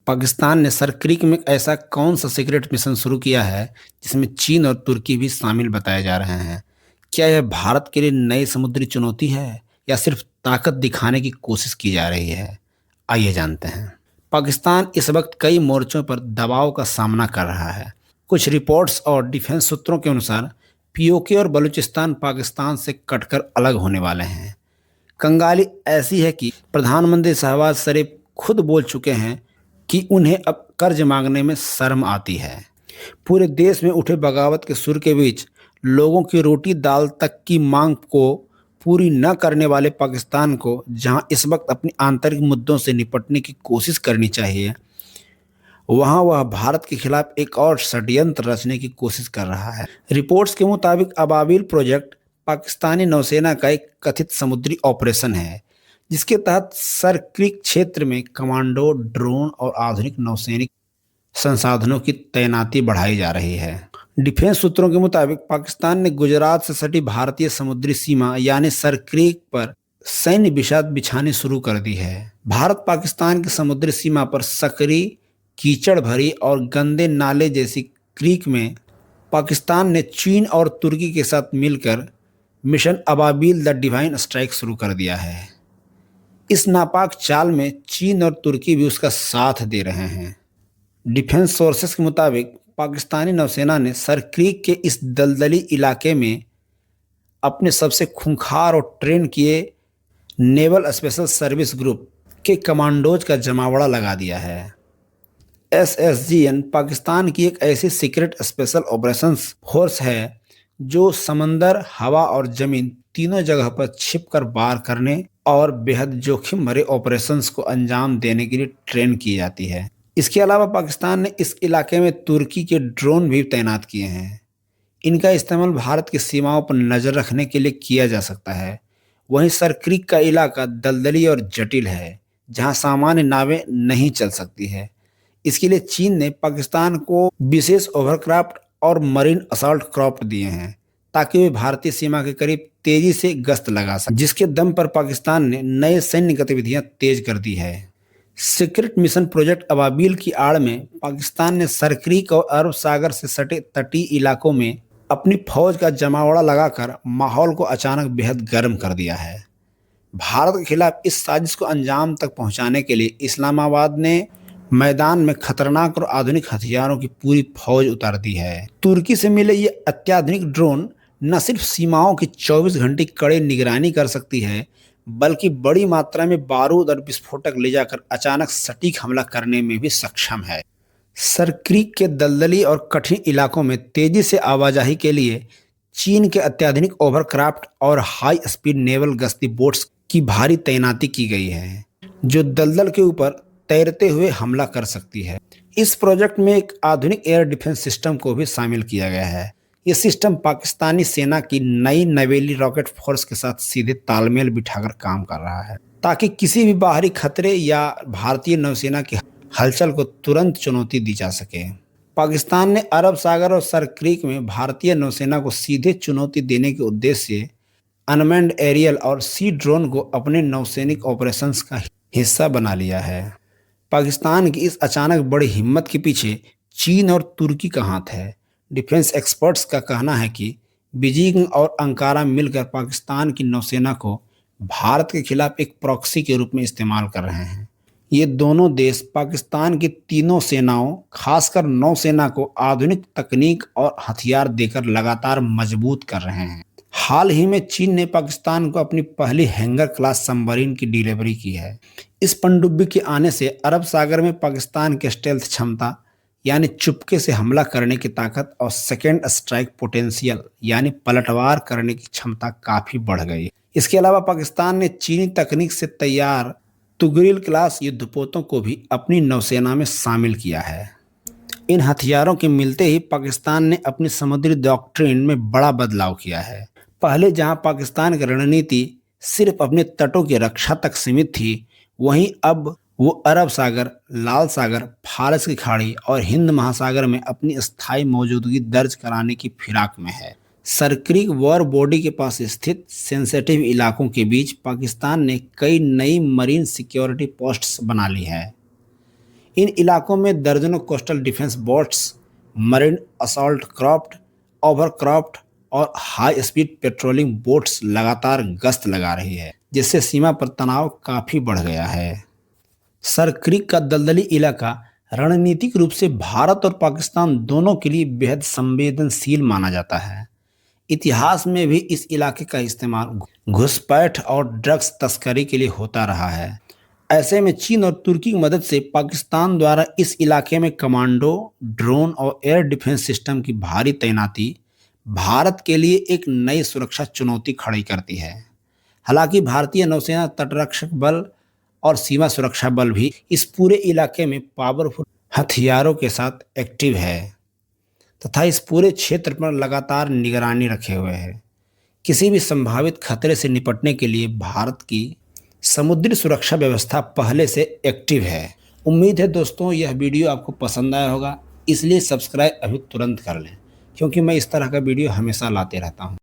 पाकिस्तान ने sir creek में ऐसा कौन सा सीक्रेट मिशन शुरू किया है जिसमें चीन और तुर्की भी शामिल बताए जा रहे हैं? क्या यह भारत के लिए नई समुद्री चुनौती है या सिर्फ ताकत दिखाने की कोशिश की जा रही है? आइए जानते हैं। पाकिस्तान इस वक्त कई मोर्चों पर दबाव का सामना कर रहा है। कुछ रिपोर्ट्स और डिफेंस सूत्रों के अनुसार पीओके और बलूचिस्तान पाकिस्तान से कटकर अलग होने वाले हैं। कंगाली ऐसी है कि प्रधानमंत्री शहबाज शरीफ खुद बोल चुके हैं कि उन्हें अब कर्ज मांगने में शर्म आती है। पूरे देश में उठे बगावत के सुर के बीच लोगों की रोटी दाल तक की मांग को पूरी न करने वाले पाकिस्तान को जहां इस वक्त अपनी आंतरिक मुद्दों से निपटने की कोशिश करनी चाहिए, वहां वह भारत के खिलाफ एक और षड्यंत्र रचने की कोशिश कर रहा है। रिपोर्ट्स के मुताबिक अबाबिल प्रोजेक्ट पाकिस्तानी नौसेना का एक कथित समुद्री ऑपरेशन है जिसके तहत सर क्रीक क्षेत्र में कमांडो, ड्रोन और आधुनिक नौसैनिक संसाधनों की तैनाती बढ़ाई जा रही है। डिफेंस सूत्रों के मुताबिक पाकिस्तान ने गुजरात से सटी भारतीय समुद्री सीमा यानी सर क्रीक पर सैन्य बिछाद बिछानी शुरू कर दी है। भारत पाकिस्तान की समुद्री सीमा पर सकरी, कीचड़ भरी और गंदे नाले जैसी क्रीक में पाकिस्तान ने चीन और तुर्की के साथ मिलकर mission Ababil the divine strike शुरू कर दिया है। इस नापाक चाल में चीन और तुर्की भी उसका साथ दे रहे हैं। डिफेंस सोर्सेस के मुताबिक पाकिस्तानी नौसेना ने सर क्रीक के इस दलदली इलाके में अपने सबसे खूंखार और ट्रेन किए नेवल स्पेशल सर्विस ग्रुप के कमांडोज का जमावड़ा लगा दिया है। एसएसजीएन पाकिस्तान की एक ऐसी सीक्रेट स्पेशल ऑपरेशंस फोर्स है जो समंदर, हवा और जमीन तीनों जगह पर छिपकर वार करने और बेहद जोखिम भरे ऑपरेशंस को अंजाम देने के लिए ट्रेन की जाती है। इसके अलावा पाकिस्तान ने इस इलाके में तुर्की के ड्रोन भी तैनात किए हैं। इनका इस्तेमाल भारत की सीमाओं पर नजर रखने के लिए किया जा सकता है। वहीं सर क्रीक का इलाका दलदली और जटिल है जहां सामान्य नावें नहीं चल सकती है। इसके लिए चीन ने पाकिस्तान को विशेष ओवरक्राफ्ट और मरीन असॉल्ट क्राफ्ट दिए हैं ताकि वे भारतीय सीमा के करीब तेजी से गश्त लगा सके, जिसके दम पर पाकिस्तान ने नए सैन्य गतिविधियां तेज कर दी है। सीक्रेट मिशन प्रोजेक्ट अबाबिल की आड़ में पाकिस्तान ने सर क्रीक और अरब सागर से सटे तटीय इलाकों में अपनी फौज का जमावड़ा लगाकर माहौल को अचानक बेहद गर्म कर दिया है। भारत के खिलाफ इस साजिश को अंजाम तक पहुंचाने के लिए इस्लामाबाद ने मैदान में खतरनाक और आधुनिक हथियारों की पूरी फौज उतार दी है। तुर्की से मिले ये अत्याधुनिक ड्रोन न सिर्फ सीमाओं की 24 घंटे कड़े निगरानी कर सकती है बल्कि बड़ी मात्रा में बारूद और विस्फोटक ले जाकर अचानक सटीक हमला करने में भी सक्षम है। सर क्रीक के दलदली और कठिन इलाकों में तेजी से आवाजाही के लिए चीन के अत्याधुनिक ओवरक्राफ्ट और हाई स्पीड नेवल गश्ती बोट्स की भारी तैनाती की गई है जो दलदल के ऊपर तैरते हुए हमला कर सकती है। इस प्रोजेक्ट में एक आधुनिक एयर डिफेंस सिस्टम को भी शामिल किया गया है। यह सिस्टम पाकिस्तानी सेना की नई नवेली रॉकेट फोर्स के साथ सीधे तालमेल बिठाकर काम कर रहा है ताकि किसी भी बाहरी खतरे या भारतीय नौसेना की हलचल को तुरंत चुनौती दी जा सके। पाकिस्तान ने अरब सागर और सर क्रीक में भारतीय नौसेना को सीधे चुनौती देने के उद्देश्य से अनमैन्ड एरियल और सी ड्रोन को अपने नौसैनिक ऑपरेशंस का हिस्सा बना लिया है। पाकिस्तान की इस अचानक बड़ी हिम्मत के पीछे चीन और तुर्की का हाथ है। डिफेंस एक्सपर्ट्स का कहना है कि बीजिंग और अंकारा मिलकर पाकिस्तान की नौसेना को भारत के खिलाफ एक प्रॉक्सी के रूप में इस्तेमाल कर रहे हैं। ये दोनों देश पाकिस्तान की तीनों सेनाओं, खासकर नौसेना को आधुनिक तकनीक और हथियार देकर लगातार मजबूत कर रहे हैं। हाल ही में चीन ने पाकिस्तान को अपनी पहली हैंगर क्लास सबमरीन की डिलीवरी की है। इस पनडुब्बी के आने से अरब सागर में पाकिस्तान की स्टेल्थ क्षमता यानी चुपके से हमला करने की ताकत और सेकेंड स्ट्राइक पोटेंशियल यानी पलटवार करने की क्षमता काफी बढ़ गई। इसके अलावा पाकिस्तान ने चीनी तकनीक से तैयार तुगरिल क्लास युद्धपोतों को भी अपनी नौसेना में शामिल किया है। इन हथियारों के मिलते ही पाकिस्तान ने अपनी समुद्री डॉक्ट्रिन में बड़ा बदलाव किया है। पहले जहां पाकिस्तान की रणनीति सिर्फ अपने तटों की रक्षा तक सीमित थी, वहीं अब वो अरब सागर, लाल सागर, फारस की खाड़ी और हिंद महासागर में अपनी स्थायी मौजूदगी दर्ज कराने की फिराक में है। सर क्रीक वॉर बॉडी के पास स्थित सेंसिटिव इलाकों के बीच पाकिस्तान ने कई नई मरीन सिक्योरिटी पोस्ट्स बना ली है। इन इलाकों में दर्जनों coastal defence boats, marine assault craft, hovercraft और हाई स्पीड पेट्रोलिंग बोट्स लगातार गश्त लगा रही है, जिससे सीमा पर तनाव काफी बढ़ गया है। सर क्रीक का दलदली इलाका रणनीतिक रूप से भारत और पाकिस्तान दोनों के लिए बेहद संवेदनशील माना जाता है। इतिहास में भी इस इलाके का इस्तेमाल घुसपैठ और ड्रग्स तस्करी के लिए होता रहा है। ऐसे में चीन और तुर्की की मदद से पाकिस्तान द्वारा इस इलाके में कमांडो, ड्रोन और एयर डिफेंस सिस्टम की भारी तैनाती भारत के लिए एक नई सुरक्षा चुनौती खड़ी करती है। हालांकि भारतीय नौसेना, तटरक्षक बल और सीमा सुरक्षा बल भी इस पूरे इलाके में पावरफुल हथियारों के साथ एक्टिव है तथा इस पूरे क्षेत्र पर लगातार निगरानी रखे हुए है। किसी भी संभावित खतरे से निपटने के लिए भारत की समुद्री सुरक्षा व्यवस्था पहले से एक्टिव है। उम्मीद है दोस्तों यह वीडियो आपको पसंद आया होगा, इसलिए सब्सक्राइब अभी तुरंत कर लें, क्योंकि मैं इस तरह का वीडियो हमेशा लाते रहता हूँ।